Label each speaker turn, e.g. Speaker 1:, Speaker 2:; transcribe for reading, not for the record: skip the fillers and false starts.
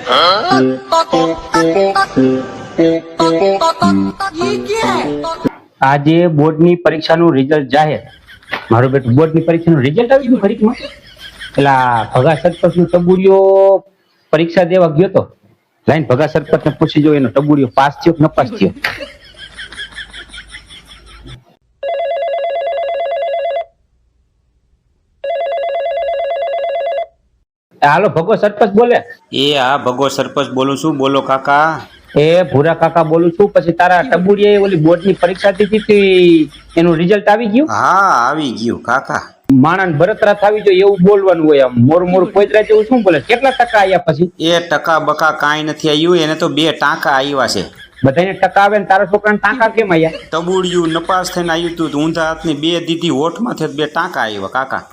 Speaker 1: આજે બોર્ડની પરીક્ષાનું રિઝલ્ટ જાહેર. મારું બેટું બોર્ડની પરીક્ષાનું રિઝલ્ટ આવી ગયું ફરીકમાં. પેલા ભગા સરપંચ નું ટબુડિયો પરીક્ષા દેવા ગયો તો. લાઈન ભગા સરપંચ ને પૂછી જો એનો ટબુડિયો પાસ થયો કે નપાસ થયો. હાલો ભગો સરપંચ બોલે.
Speaker 2: એ હા ભગો સરપંચ બોલું છું. બોલો કાકા.
Speaker 1: એ ભૂરા કાકા બોલું છું. પછી તારા ટબુડિયે ઓલી બોર્ડની પરીક્ષા દીધી હતી એનું રિઝલ્ટ આવી ગયું?
Speaker 2: હા આવી ગયું કાકા.
Speaker 1: માણસ બરતરા થાવી જોઈએ એવું બોલવાનું હોય. આમ મોર મોર પોતરા જેવું શું બોલે? કેટલા ટકા આવ્યા પછી?
Speaker 2: એ ટકા બકા કાંઈ નથી આવ્યું. એને તો 2 ટાંકા આવ્યા છે.
Speaker 1: બધાને ટકા આવે ને તારા છોકરાને ટાંકા કેમ આવ્યા?
Speaker 2: ટબુડિયું નપાસ થઈને આવ્યું તું. ઊંધા હાથની 2 દીધી હોઠમાંથી 2 ટાંકા આવ્યા કાકા.